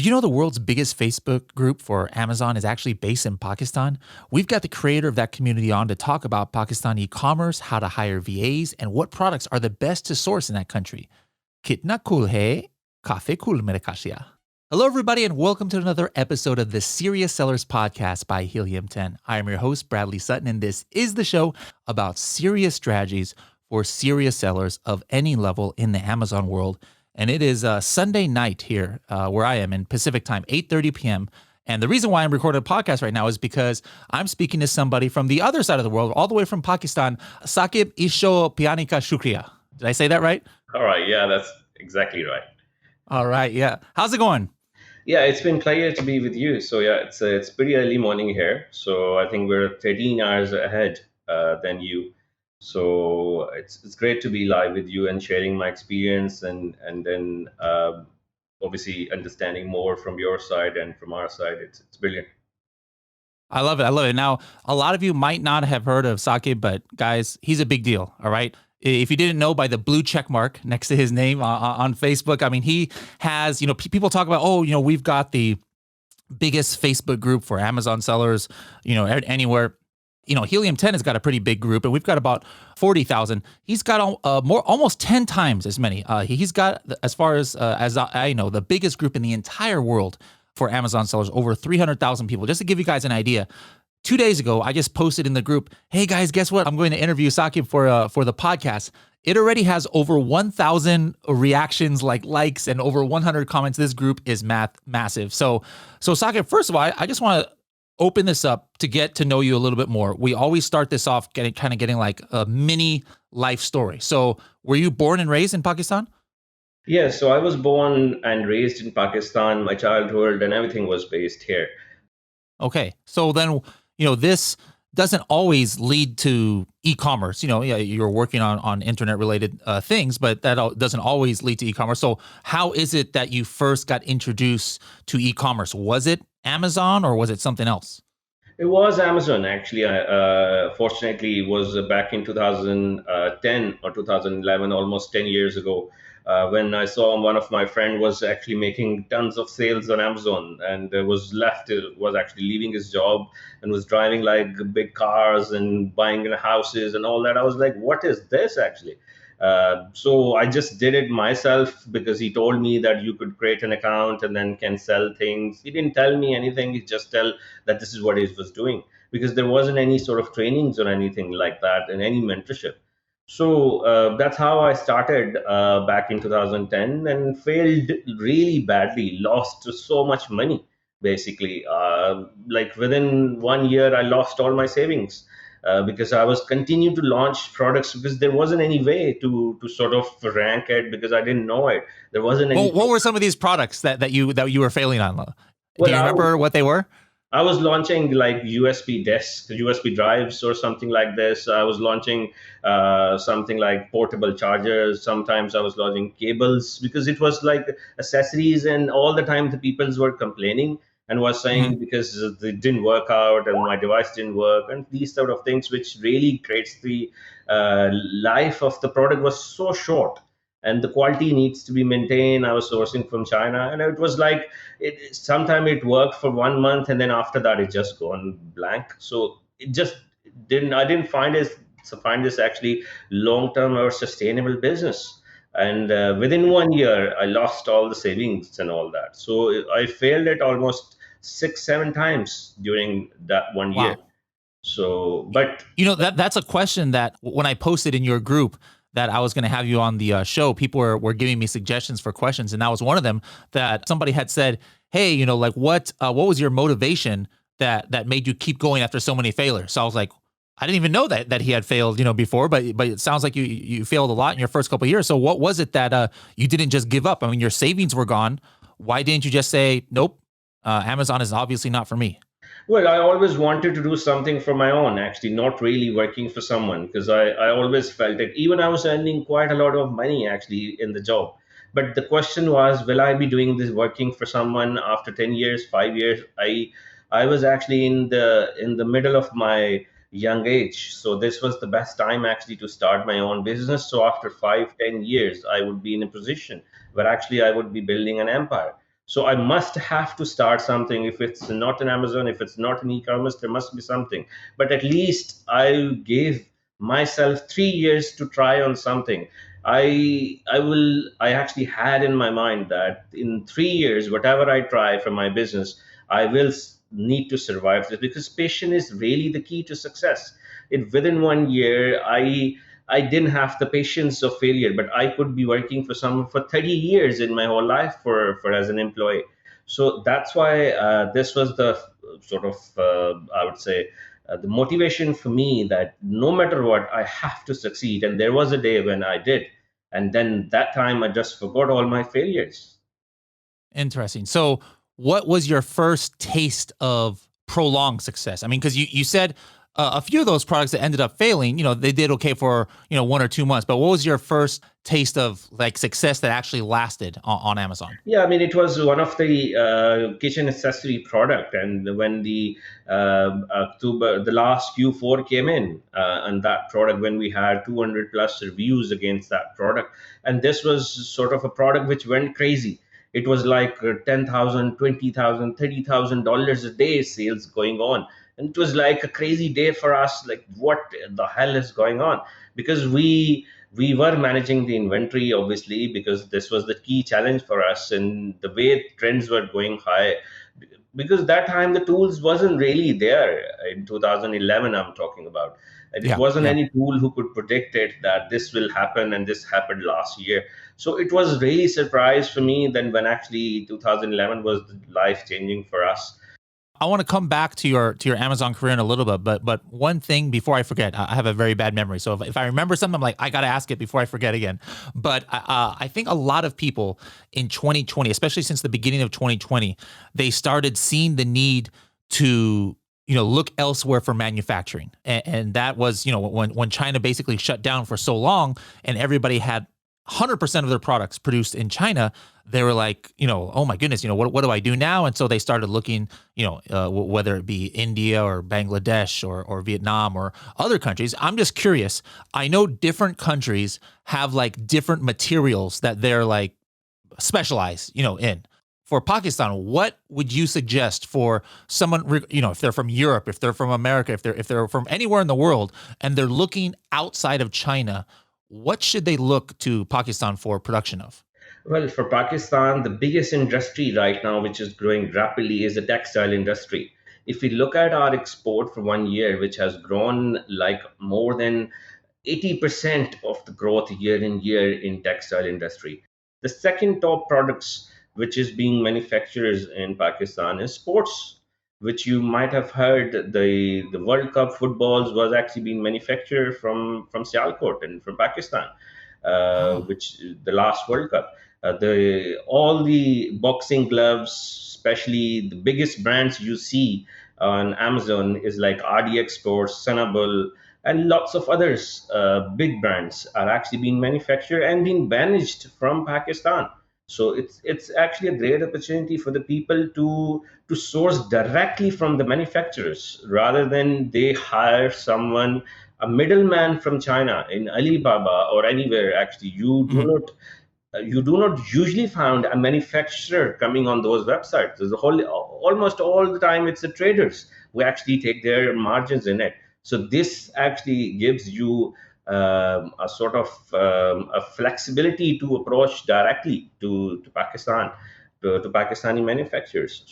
Did you know the world's biggest Facebook group for Amazon is actually based in Pakistan? We've got the creator of that community on to talk about Pakistan e-commerce, how to hire VAs, and what products are the best to source in that country. Kitna cool hai? Kafe cool mere kashiya. Hello, everybody, and welcome to another episode of the Serious Sellers Podcast by Helium 10. I am your host, Bradley Sutton, and this is the show about serious strategies for serious sellers of any level in the Amazon world. And it is Sunday night here where I am in Pacific time, 8:30 p.m. And the reason why I'm recording a podcast right now is because I'm speaking to somebody from the other side of the world, all the way from Pakistan. Saqib Isho Pianika Shukriya. Did I say that right? All right. Yeah, that's exactly right. All right. Yeah. How's it going? Yeah, it's been pleasure to be with you. So yeah, it's pretty early morning here. So I think we're 13 hours ahead than you. So it's great to be live with you and sharing my experience and then obviously understanding more from your side and from our side. It's brilliant. I love it. I love it. Now, a lot of you might not have heard of Saqib, but guys, he's a big deal. All right. If you didn't know, by the blue check mark next to his name on Facebook, I mean, he has, people talk about, we've got the biggest Facebook group for Amazon sellers, anywhere. Helium 10 has got a pretty big group, and we've got about 40,000. He's got almost 10 times as many. He's got, as far as I know, the biggest group in the entire world for Amazon sellers, over 300,000 people. Just to give you guys an idea, 2 days ago, I just posted in the group, hey guys, guess what? I'm going to interview Saqib for the podcast. It already has over 1,000 reactions, likes, and over 100 comments. This group is massive. So Saqib, first of all, I just want to open this up to get to know you a little bit more. We always start this off getting like a mini life story. So were you born and raised in Pakistan? Yeah, so I was born and raised in Pakistan. My childhood and everything was based here. Okay. So then, this doesn't always lead to e-commerce. You're working on internet related things, but that doesn't always lead to e-commerce. So how is it that you first got introduced to e-commerce? Was it Amazon or was it something else? It was Amazon, actually. Fortunately, it was back in 2010 or 2011, almost 10 years ago, when I saw one of my friend was actually making tons of sales on Amazon and was actually leaving his job and was driving like big cars and buying houses and all that. I was like, what is this actually? So I just did it myself because he told me that you could create an account and then can sell things. He didn't tell me anything. He just tell that this is what he was doing because there wasn't any sort of trainings or anything like that and any mentorship. So that's how I started back in 2010 and failed really badly, lost so much money, basically. Like within 1 year, I lost all my savings. Because I was continuing to launch products because there wasn't any way to sort of rank it because I didn't know it. There wasn't any. What were some of these products that you were failing on? Do you remember what they were? I was launching like USB desks, USB drives, or something like this. I was launching something like portable chargers. Sometimes I was launching cables because it was like accessories, and all the time the people were complaining and was saying because it didn't work out and my device didn't work and these sort of things, which really creates the life of the product was so short and the quality needs to be maintained. I was sourcing from China and it was like sometimes it worked for 1 month and then after that it just gone blank. So it just I didn't find this actually long-term or sustainable business. And within 1 year, I lost all the savings and all that. So I failed it almost 6-7 times during that 1 year. So, but that's a question that when I posted in your group that I was going to have you on the show, people were giving me suggestions for questions, and that was one of them. That somebody had said, "Hey, what was your motivation that made you keep going after so many failures?" So I was like, I didn't even know that he had failed, before, but it sounds like you failed a lot in your first couple of years. So what was it that you didn't just give up? I mean, your savings were gone. Why didn't you just say, nope, Amazon is obviously not for me? Well, I always wanted to do something for my own, actually, not really working for someone, because I always felt it. Even I was earning quite a lot of money, actually, in the job. But the question was, will I be doing this working for someone after 10 years, 5 years? I was actually in the middle of my young age. So this was the best time actually to start my own business. So after 5-10 years, I would be in a position where actually I would be building an empire. So I must have to start something. If it's not an Amazon, if it's not an e-commerce, there must be something. But at least I gave myself 3 years to try on something. I actually had in my mind that in 3 years, whatever I try for my business, I will need to survive this, because patience is really the key to success. It within 1 year, I didn't have the patience of failure, but I could be working for 30 years in my whole life for as an employee. So that's why this was the sort of I would say the motivation for me, that no matter what, I have to succeed. And there was a day when I did, and then that time I just forgot all my failures. Interesting. So, what was your first taste of prolonged success? I mean, because you said a few of those products that ended up failing, they did okay for 1 or 2 months. But what was your first taste of like success that actually lasted on Amazon? Yeah, I mean, it was one of the kitchen accessory product, and when the October, the last Q4 came in, and that product, when we had 200 plus reviews against that product, and this was sort of a product which went crazy. It was like 10,000, 20,000, $30,000 a day sales going on, and it was like a crazy day for us. Like, what the hell is going on? Because we were managing the inventory, obviously, because this was the key challenge for us, and the way trends were going high, because that time the tools wasn't really there. In 2011 I'm talking about, and it Yeah, wasn't yeah. any tool who could predict it, that this will happen, and this happened last year. So it was really surprise for me then when actually 2011 was life changing for us. I want to come back to your Amazon career in a little bit, but one thing before I forget, I have a very bad memory. So if I remember something, I'm like, I got to ask it before I forget again. But I think a lot of people in 2020, especially since the beginning of 2020, they started seeing the need to look elsewhere for manufacturing, and that was when China basically shut down for so long, and everybody had 100% of their products produced in China. They were like, oh my goodness, what do I do now? And so they started looking, whether it be India or Bangladesh or Vietnam or other countries. I'm just curious. I know different countries have like different materials that they're like specialized, in. For Pakistan, what would you suggest for someone, if they're from Europe, if they're from America, if they're from anywhere in the world, and they're looking outside of China, what should they look to Pakistan for production of? Well, for Pakistan, the biggest industry right now, which is growing rapidly, is the textile industry. If we look at our export for 1 year, which has grown like more than 80% of the growth year in year in textile industry. The second top products which is being manufactured in Pakistan is sports, which you might have heard, the World Cup footballs was actually being manufactured from Sialkot and from Pakistan, Oh, which the last World Cup. The all the boxing gloves, especially the biggest brands you see on Amazon is like RDX Sports, Sanabul, and lots of others. Big brands are actually being manufactured and being managed from Pakistan. So it's actually a great opportunity for the people to source directly from the manufacturers, rather than they hire someone, a middleman from China in Alibaba or anywhere. Actually, mhm. you do not usually find a manufacturer coming on those websites. There's a whole, almost all the time it's the traders who actually take their margins in it. So this actually gives you a sort of a flexibility to approach directly to Pakistan, to Pakistani manufacturers.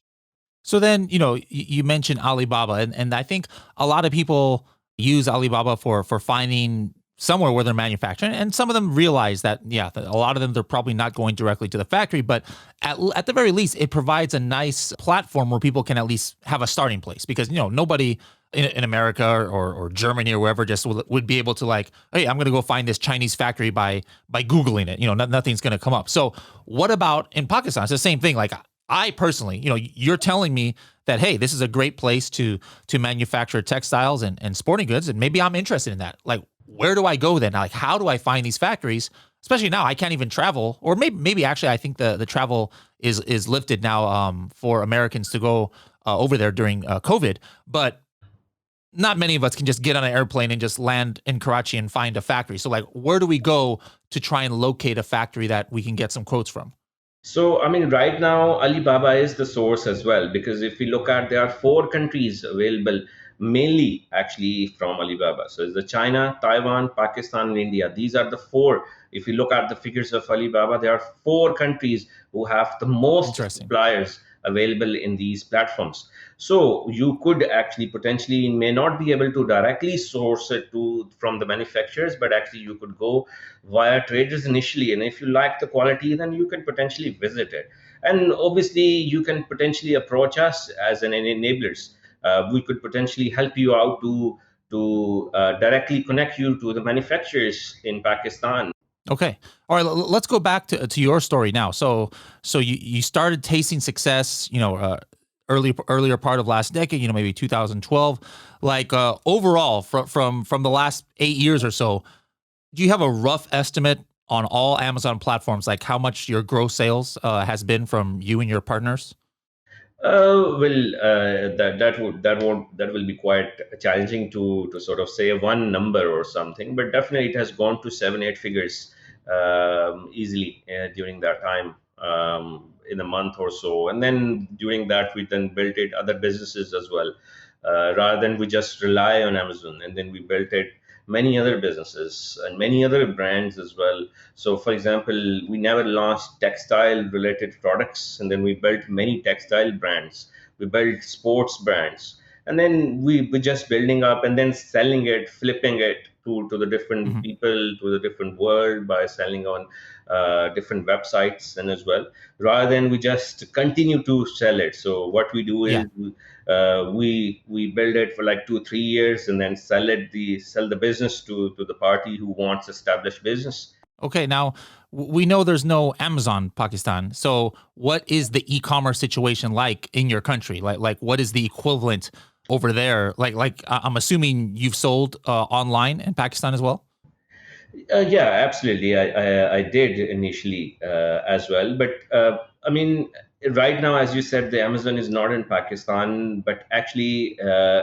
So then, you mentioned Alibaba, and I think a lot of people use Alibaba for finding somewhere where they're manufacturing, and some of them realize that, yeah, that a lot of them, they're probably not going directly to the factory, but at the very least, it provides a nice platform where people can at least have a starting place, because nobody in America or Germany or wherever just would be able to like, hey, I'm going to go find this Chinese factory by Googling it. Nothing's going to come up. So what about in Pakistan? It's the same thing. Like, I personally, you're telling me that, hey, this is a great place to manufacture textiles and sporting goods, and maybe I'm interested in that. Like, where do I go then? Like, how do I find these factories? Especially now, I can't even travel, or maybe actually, I think the travel is lifted now for Americans to go over there during COVID, but not many of us can just get on an airplane and just land in Karachi and find a factory. So, like, where do we go to try and locate a factory that we can get some quotes from? So, I mean, right now, Alibaba is the source as well, because if we look at, there are four countries available mainly actually from Alibaba. So, it's the China, Taiwan, Pakistan, and India. These are the four. If you look at the figures of Alibaba, there are four countries who have the most Interesting. suppliers available in these platforms. So, you could actually potentially may not be able to directly source it to from the manufacturers, but actually you could go via traders initially, and if you like the quality, then you can potentially visit it. And obviously you can potentially approach us as an enablers. We could potentially help you out to directly connect you to the manufacturers in Pakistan. Okay. All right. Let's go back to your story now. So you started tasting success, earlier part of last decade, maybe 2012. Like overall, from the last 8 years or so, do you have a rough estimate on all Amazon platforms, like how much your gross sales has been from you and your partners? That will be quite challenging to sort of say one number or something, but definitely it has gone to 7 8 figures easily during that time, in a month or so. And then during that we then built it other businesses as well, rather than we just rely on Amazon. And then we built it many other businesses and many other brands as well. So, for example, we never launched textile related products, and then we built many textile brands. We built sports brands, and then we just building up and then selling it, flipping it to the different Hmm. people, to the different world by selling on different websites and as well, rather than we just continue to sell it. So what we do Yeah. is we build it for like 2 3 years and then sell the business to the party who wants established business. Okay. Now we know there's no Amazon Pakistan. So what is the e-commerce situation like in your country? Like what is the equivalent over there? I'm assuming you've sold online in Pakistan as well. Yeah, absolutely. I did initially as well, but I mean, right now, as you said, the Amazon is not in Pakistan, but actually,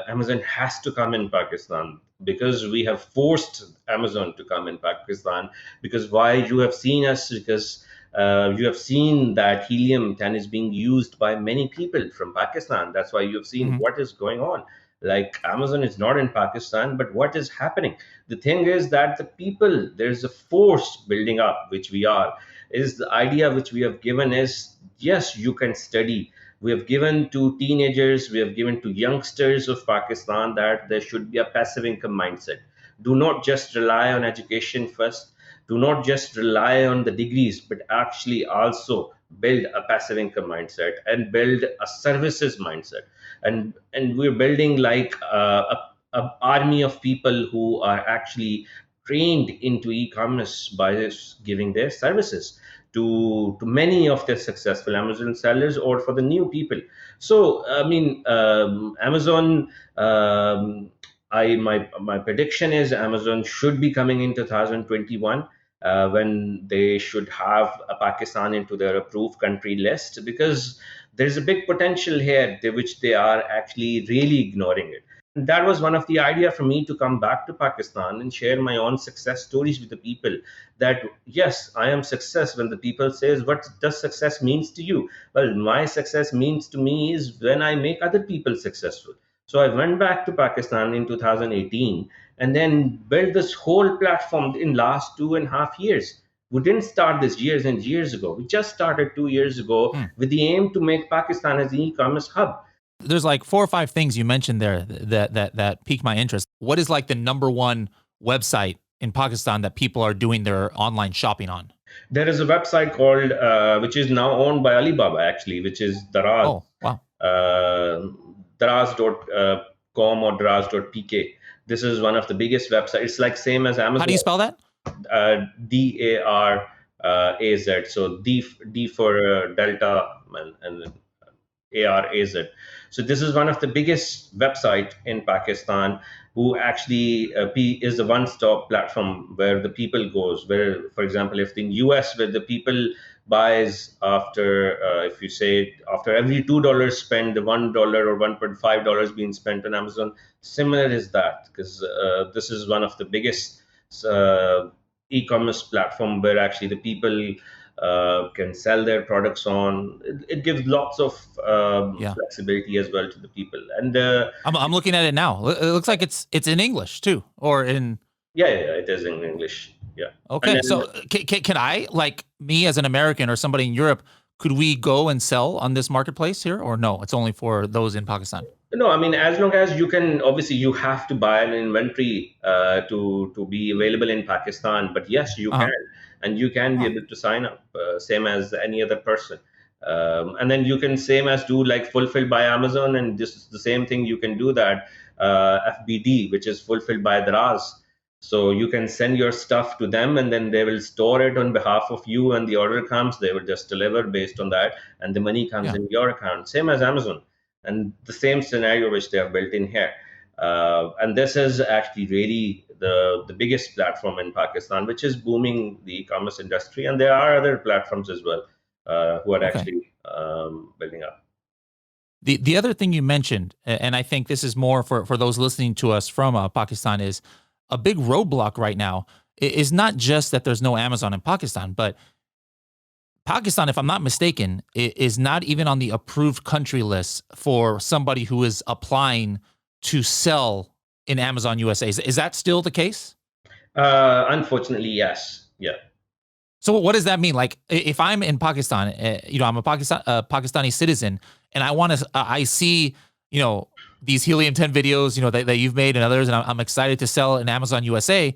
Amazon has to come in Pakistan because we have forced Amazon to come in Pakistan. Because why you have seen us? Because you have seen that Helium 10 is being used by many people from Pakistan. That's why you have seen Hmm. what is going on. Like Amazon is not in Pakistan, but what is happening? The thing is that the people, there's a force building up, which we are, is the idea which we have given is, yes, you can study. We have given to teenagers, we have given to youngsters of Pakistan that there should be a passive income mindset. Do not just rely on education first, do not just rely on the degrees, but actually also build a passive income mindset and build a services mindset. And we're building like a army of people who are actually trained into e-commerce by giving their services to many of the successful Amazon sellers or for the new people. So I mean, Amazon. My prediction is Amazon should be coming in 2021, when they should have a Pakistan into their approved country list, because there's a big potential here, which they are actually really ignoring it. And that was one of the idea for me to come back to Pakistan and share my own success stories with the people. That yes, I am success. When the people says, what does success means to you? Well, my success means to me is when I make other people successful. So I went back to Pakistan in 2018 and then built this whole platform in last 2.5 years. We didn't start this years and years ago. We just started 2 years ago Hmm. with the aim to make Pakistan as an e-commerce hub. There's like 4 or 5 things you mentioned there that piqued my interest. What is like the number one website in Pakistan that people are doing their online shopping on? There is a website called, which is now owned by Alibaba actually, which is Daraz, Oh, wow. daraz.com or daraz.pk. This is one of the biggest websites. It's like same as How do Amazon, you spell that? DARAZ. So D for Delta, and ARAZ. So this is one of the biggest website in Pakistan, who actually is the one-stop platform where the people goes. Where, for example, if in US, where the people buys after, if you say after every $2 spent, the $1 or $1.5 being spent on Amazon, similar is that, because this is one of the biggest uh, e-commerce platform where actually the people can sell their products on. It gives lots of Yeah. flexibility as well to the people. And I'm looking at it now. It looks like it's in English too, or in. yeah, it is in English. Yeah. And Okay, then so can I, like me as an American or somebody in Europe, could we go and sell on this marketplace here, or no? It's only for those in Pakistan. no, I mean, as long as you can, obviously, you have to buy an inventory to be available in Pakistan. But yes, you Uh huh. can, and you can be Huh. able to sign up, same as any other person. And then you can same as do like fulfilled by Amazon, and this is the same thing. You can do that FBD, which is fulfilled by Draz. So you can send your stuff to them, and then they will store it on behalf of you. And the order comes, they will just deliver based on that, and the money comes Yeah. in your account, same as Amazon, and the same scenario which they have built in here. And this is actually really the biggest platform in Pakistan, which is booming the e-commerce industry. And there are other platforms as well who are Okay. actually building up. The other thing you mentioned, and I think this is more for those listening to us from Pakistan, is a big roadblock right now is not just that there's no Amazon in Pakistan, but Pakistan, if I'm not mistaken, is not even on the approved country list for somebody who is applying to sell in Amazon USA. Is that still the case? Unfortunately, yes. Yeah. So what does that mean? Like, if I'm in Pakistan, I'm a Pakistani citizen, and I want to, I see, these Helium 10 videos, that you've made and others, and I'm excited to sell in Amazon USA.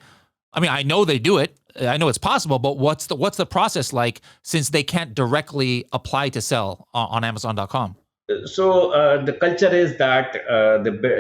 I mean, I know they do it. I know it's possible, but what's the process like, since they can't directly apply to sell on Amazon.com? So the culture is that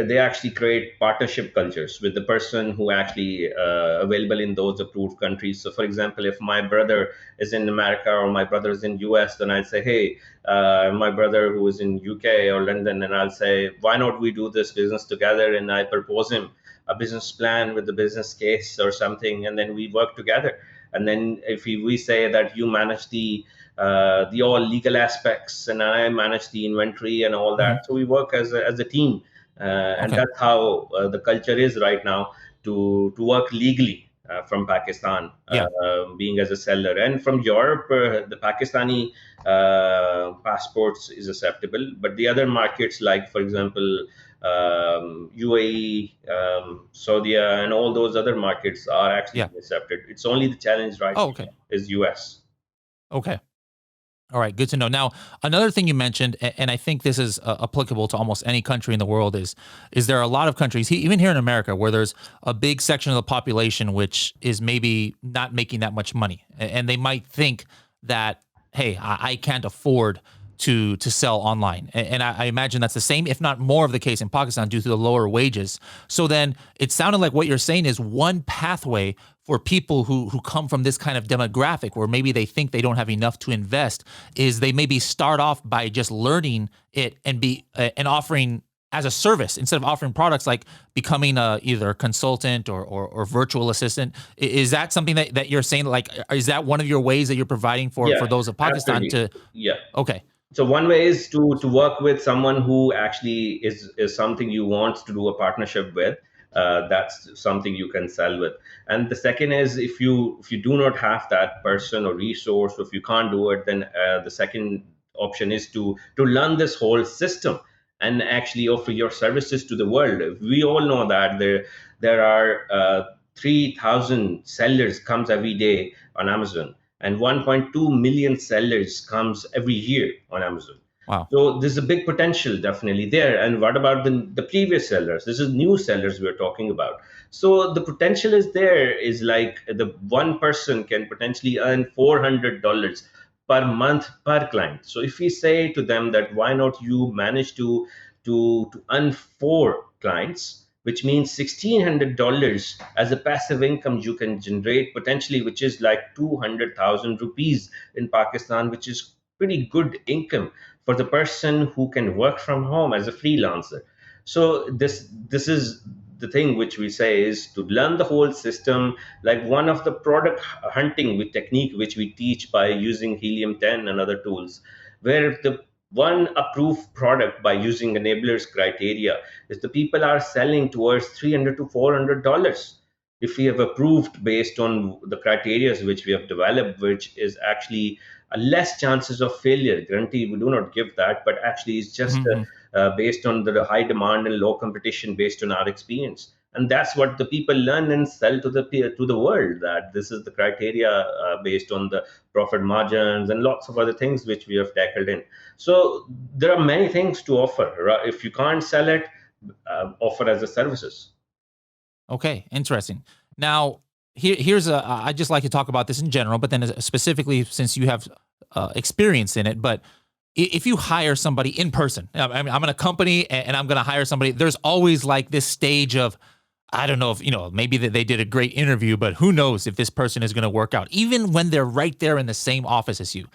they actually create partnership cultures with the person who actually available in those approved countries. So, for example, if my brother is in America or my brother is in US, then I'd say, hey, my brother who is in UK or London, and I'll say, why not we do this business together? And I propose him a business plan with the business case or something, and then we work together. And then if we say that you manage the all legal aspects, and I manage the inventory and all Hmm. that. So we work as a team, and Okay. that's how the culture is right now to work legally from Pakistan, Yeah. being as a seller, and from Europe, the Pakistani passports is acceptable, but the other markets, like for example. UAE, Saudi, and all those other markets are actually Yeah. being accepted. It's only the challenge right Oh, now okay. is US. Okay. All right, good to know. Now, another thing you mentioned, and I think this is applicable to almost any country in the world, is there are a lot of countries, even here in America, where there's a big section of the population which is maybe not making that much money, and they might think that, hey, I can't afford to sell online, and I imagine that's the same, if not more, of the case in Pakistan due to the lower wages. So then, it sounded like what you're saying is one pathway for people who come from this kind of demographic, where maybe they think they don't have enough to invest, is they maybe start off by just learning it and and offering as a service instead of offering products, like becoming either a consultant or virtual assistant. Is that something that you're saying? Like, is that one of your ways that you're providing Yeah, for those of Pakistan absolutely. to? Yeah. Okay. So one way is to work with someone who actually is something you want to do a partnership with. That's something you can sell with. And the second is, if you do not have that person or resource, or if you can't do it, then the second option is to learn this whole system and actually offer your services to the world. We all know that there are 3,000 sellers comes every day on Amazon, and 1.2 million sellers comes every year on Amazon. Wow. So there's a big potential definitely there. And what about the previous sellers? This is new sellers we're talking about. So the potential is there. Is like the one person can potentially earn $400 per month per client. So if we say to them that why not you manage to earn four clients, which means $1,600 as a passive income you can generate potentially, which is like 200,000 rupees in Pakistan, which is pretty good income for the person who can work from home as a freelancer. So this is the thing which we say is to learn the whole system, like one of the product hunting with technique which we teach by using Helium 10 and other tools, where the one approved product by using enablers criteria is the people are selling towards $300 to $400. if we have approved based on the criteria which we have developed, which is actually less chances of failure. Guarantee we do not give that, but actually it's just Hmm. based on the high demand and low competition based on our experience. And that's what the people learn and sell to the world, that this is the criteria based on the profit margins and lots of other things which we have tackled in. So there are many things to offer, right? If you can't sell it, offer as a services. Okay, interesting. Now, here's a. I just like to talk about this in general, but then specifically since you have experience in it. But if you hire somebody in person, I mean, I'm in a company and I'm going to hire somebody. There's always like this stage of, I don't know if, maybe that they did a great interview, but who knows if this person is going to work out, even when they're right there in the same office as you.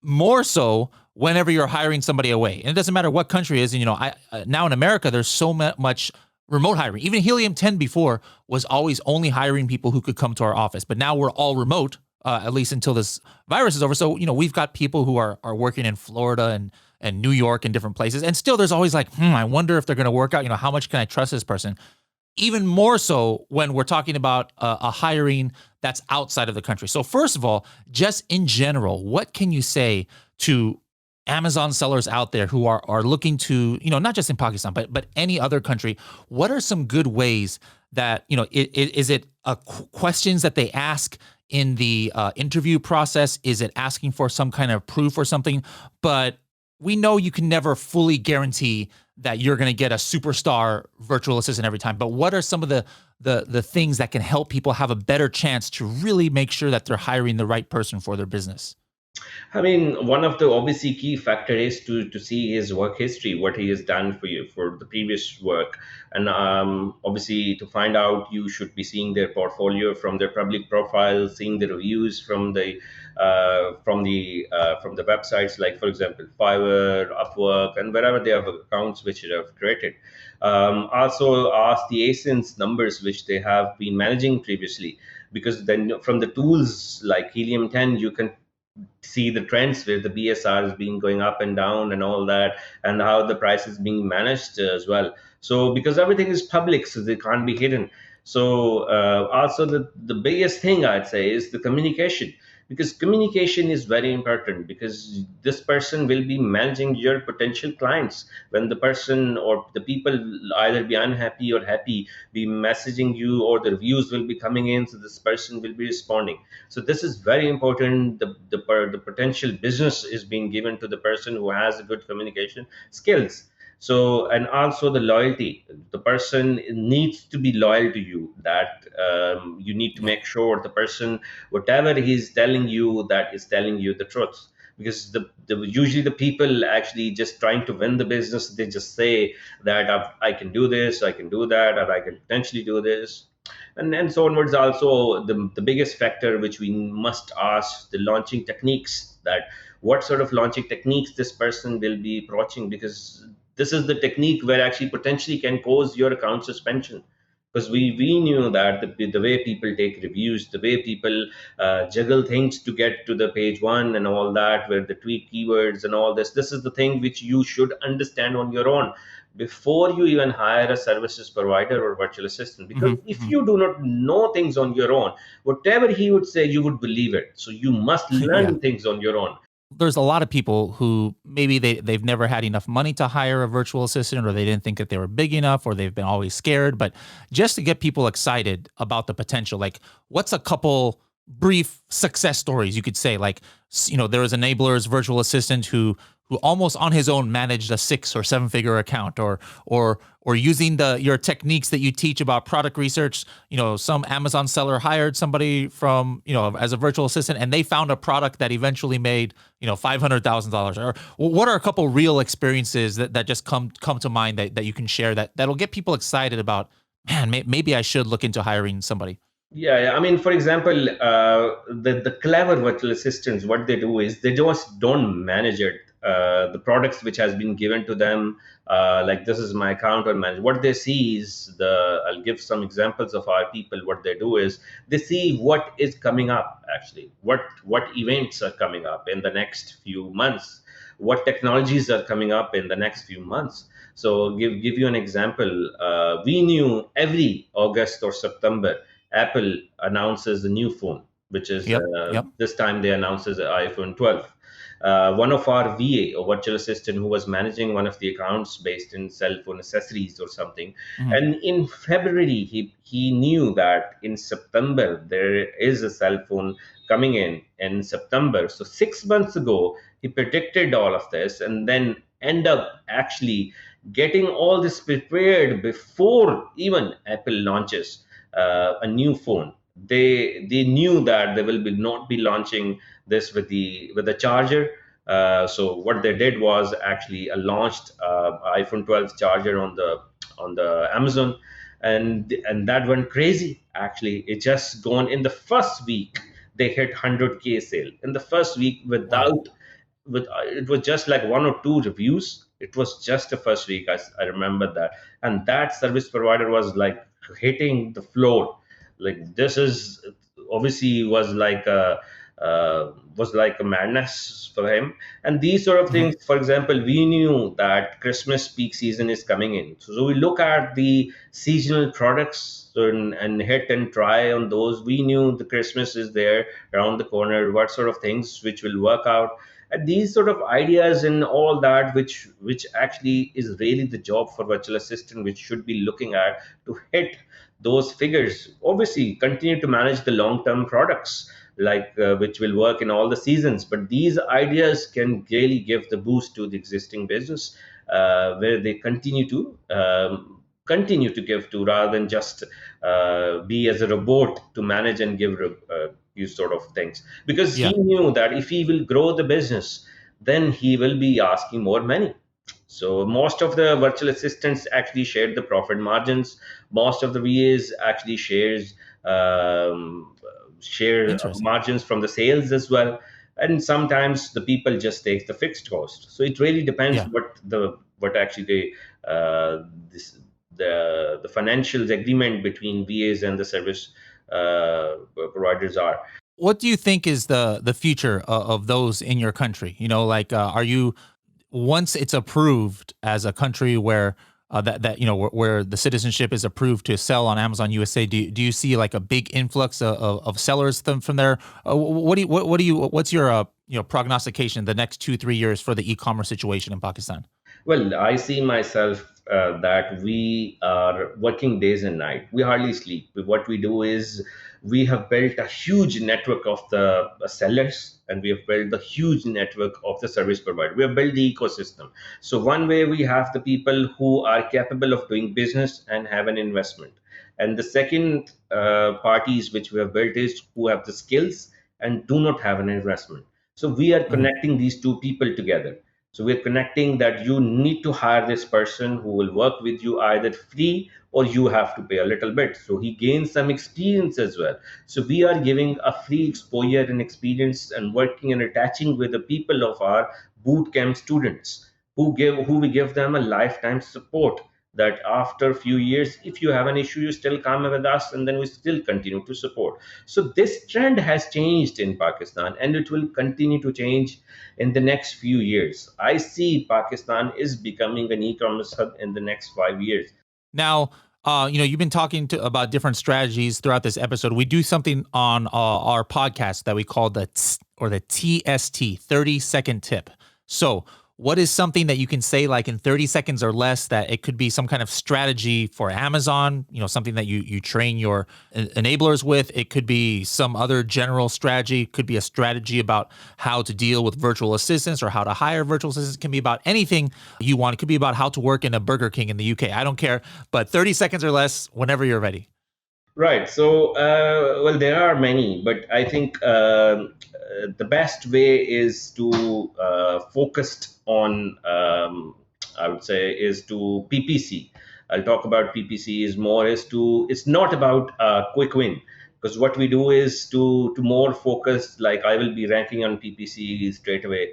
More so whenever you're hiring somebody away, and it doesn't matter what country it is. And I now in America, there's so much remote hiring. Even Helium 10 before was always only hiring people who could come to our office, but now we're all remote, at least until this virus is over. So we've got people who are working in Florida and New York and different places, and still there's always like, I wonder if they're going to work out. How much can I trust this person? Even more so when we're talking about a hiring that's outside of the country. So first of all, just in general, what can you say to Amazon sellers out there who are looking to, not just in Pakistan, but any other country? What are some good ways that, is it questions that they ask in the interview process? Is it asking for some kind of proof or something? But we know you can never fully guarantee that you're going to get a superstar virtual assistant every time. But what are some of the things that can help people have a better chance to really make sure that they're hiring the right person for their business? I mean, one of the obviously key factor is to see his work history, what he has done for you for the previous work, and obviously to find out, you should be seeing their portfolio from their public profile, seeing the reviews from the websites, like for example Fiverr, Upwork, and wherever they have accounts which they have created. Also ask the ASINs numbers which they have been managing previously, because then from the tools like Helium 10 you can see the trends where the BSR is being going up and down and all that, and how the price is being managed as well. So because everything is public, so they can't be hidden. So also the biggest thing I'd say is the communication, because communication is very important, because this person will be managing your potential clients. When the person or the people either be unhappy or happy, be messaging you, or the reviews will be coming in, so this person will be responding. So this is very important. The potential business is being given to the person who has a good communication skills. So, and also the loyalty, the person needs to be loyal to you, that you need to Yep. make sure the person, whatever he's telling you, that is telling you the truth. Because usually the people actually just trying to win the business, they just say that I can do this, I can do that, or I can potentially do this, and so onwards. Also the biggest factor which we must ask, the launching techniques, that what sort of launching techniques this person will be approaching, because this is the technique where actually potentially can cause your account suspension. Because we knew that the way people take reviews, the way people juggle things to get to the page one and all that, where the tweak keywords and all this is the thing which you should understand on your own before you even hire a services provider or virtual assistant. Because if Hmm. you do not know things on your own, whatever he would say, you would believe it. So you must Yeah. learn things on your own. There's a lot of people who maybe they've never had enough money to hire a virtual assistant, or they didn't think that they were big enough, or they've been always scared. But just to get people excited about the potential, like what's a couple brief success stories you could say? Like, there was Enabler's virtual assistant who almost on his own managed a 6 or 7 figure account, or using your techniques that you teach about product research. Some Amazon seller hired somebody from, as a virtual assistant, and they found a product that eventually made, $500,000. Or what are a couple real experiences that just come to mind that you can share that'll get people excited about, man, maybe I should look into hiring somebody. Yeah. I mean, for example, the clever virtual assistants, what they do is they just don't manage it. The products which has been given to them, like this is my account or manage. What they see is I'll give some examples of our people. What they do is they see what is coming up actually, what events are coming up in the next few months, what technologies are coming up in the next few months. So give you an example. We knew every August or September Apple announces a new phone, which is Yep. Yep. this time they announces the iPhone 12. One of our VA or virtual assistant who was managing one of the accounts based in cell phone accessories or something, Mhm. and in February he knew that in September there is a cell phone coming in September. So 6 months ago he predicted all of this, and then end up actually getting all this prepared before even Apple launches a new phone. They knew that they will be not be launching this with the charger. So what they did was actually launched iPhone 12 charger on the Amazon, and that went crazy. Actually, it just gone in the first week. They hit 100K sale in the first week Wow. without with it was just like one or two reviews. It was just the first week. I remember that, and that service provider was like hitting the floor. Like this is obviously was like a madness for him. And these sort of Mhm. things, for example, we knew that Christmas peak season is coming in, so we look at the seasonal products and hit and try on those. We knew the Christmas is there around the corner, what sort of things which will work out, and these sort of ideas and all that, which actually is really the job for virtual assistant, which should be looking at to hit those figures. Obviously continue to manage the long term products, like which will work in all the seasons, but these ideas can really give the boost to the existing business, where they continue to give to, rather than just be as a robot to manage and give these sort of things, because he Yeah. knew that if he will grow the business, then he will be asking more money. So most of the virtual assistants actually shared the profit margins. Most of the VAs actually share Interesting. margins from the sales as well. And sometimes the people just take the fixed cost. So it really depends Yeah. what actually this the financials agreement between VAs and the service providers are. What do you think is the future of those in your country? Like, are you, once it's approved as a country where that where the citizenship is approved to sell on Amazon USA, do you see like a big influx of sellers from there? What's your prognostication the next 2-3 years for the e-commerce situation in Pakistan? Well, I see myself that we are working days and night. We hardly sleep. What we do is we have built a huge network of the sellers, and we have built a huge network of the service provider. We have built the ecosystem. So one way we have the people who are capable of doing business and have an investment. And the second parties which we have built is who have the skills and do not have an investment. So we are Mhm. connecting these two people together. So we're connecting that you need to hire this person who will work with you either free or you have to pay a little bit. So he gains some experience as well. So we are giving a free exposure and experience and working and attaching with the people of our boot camp students who we give them a lifetime support, that after a few years, if you have an issue, you still come with us and then we still continue to support. So this trend has changed in Pakistan and it will continue to change in the next few years. I see Pakistan is becoming an e-commerce hub in the next 5 years. Now, you've been talking about different strategies throughout this episode. We do something on our podcast that we call the TST, 30-second tip. So, what is something that you can say like in 30 seconds or less that it could be some kind of strategy for Amazon, something that you train your enablers with. It could be some other general strategy. It could be a strategy about how to deal with virtual assistants or how to hire virtual assistants. It can be about anything you want. It could be about how to work in a Burger King in the UK. I don't care, but 30 seconds or less whenever you're ready. Right. So, well, there are many, but I think the best way is to focus on, I would say, is to PPC. I'll talk about PPC is more is to, it's not about a quick win, because what we do is to more focus, like I will be ranking on PPC straight away.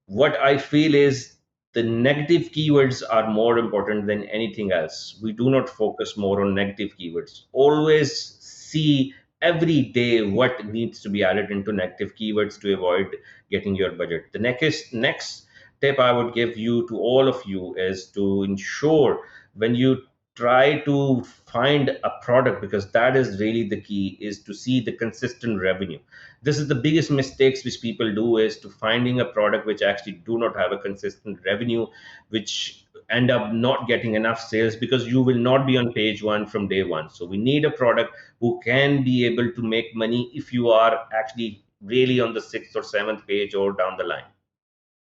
What I feel is the negative keywords are more important than anything else. We do not focus more on negative keywords. Always see every day what needs to be added into negative keywords to avoid getting your budget. The next tip I would give you to all of you is to ensure when you try to find a product, because that is really the key, is to see the consistent revenue. This is the biggest mistakes which people do, is to finding a product which actually do not have a consistent revenue, which end up not getting enough sales, because you will not be on page one from day one. So we need a product who can be able to make money if you are actually really on the sixth or seventh page or down the line.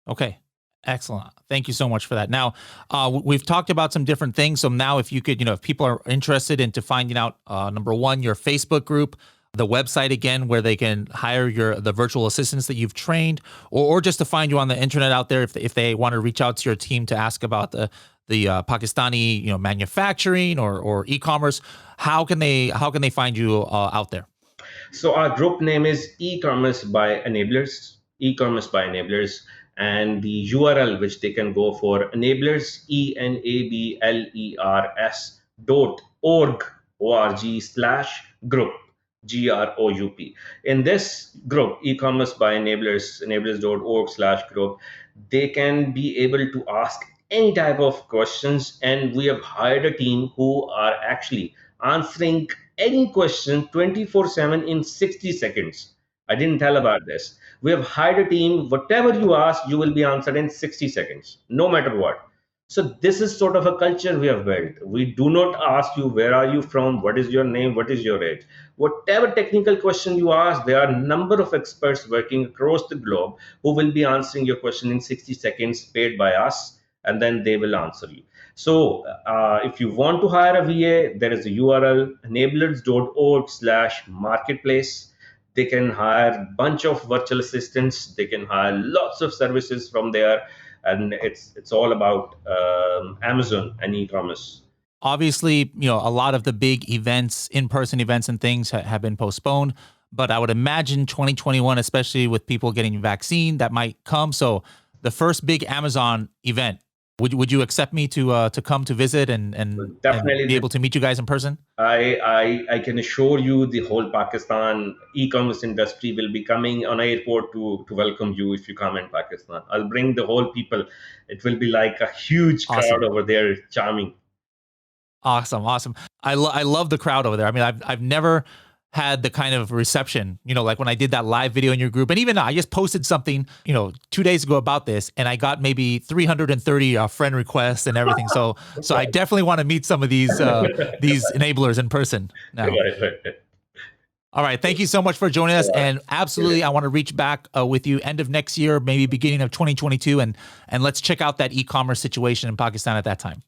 Okay. Excellent. Thank you so much for that. Now, we've talked about some different things. So now if you could, if people are interested into finding out, number one, your Facebook group, the website again, where they can hire the virtual assistants that you've trained, or just to find you on the internet out there if they want to reach out to your team to ask about the Pakistani, manufacturing or e-commerce, how can they find you out there? So our group name is eCommerce by Enablers, eCommerce by Enablers, and the URL which they can go for, enablers, enablers.org/group, group. In this group, e-commerce by enablers, enablers.org/group, they can be able to ask any type of questions, and we have hired a team who are actually answering any question 24/7 in 60 seconds. I didn't tell about this. We have hired a team, whatever you ask, you will be answered in 60 seconds, no matter what. So this is sort of a culture we have built. We do not ask you, where are you from? What is your name? What is your age? Whatever technical question you ask, there are a number of experts working across the globe who will be answering your question in 60 seconds, paid by us, and then they will answer you. So if you want to hire a VA, there is a URL, enablers.org/marketplace. They can hire a bunch of virtual assistants. They can hire lots of services from there. And it's all about Amazon and e-commerce. Obviously, a lot of the big events, in-person events and things have been postponed. But I would imagine 2021, especially with people getting vaccine, that might come. So the first big Amazon event, would you accept me to come to visit and be able to meet you guys in person? I can assure you the whole Pakistan e-commerce industry will be coming on airport to welcome you if you come in Pakistan. I'll bring the whole people. It will be like a huge crowd over there, charming. Awesome. I love the crowd over there. I mean, I've never had the kind of reception, like when I did that live video in your group. And even I just posted something, 2 days ago about this, and I got maybe 330 friend requests and everything. So I definitely want to meet some of these enablers in person now. Right. All right. Thank you so much for joining us. And absolutely, I want to reach back with you end of next year, maybe beginning of 2022. And let's check out that e-commerce situation in Pakistan at that time.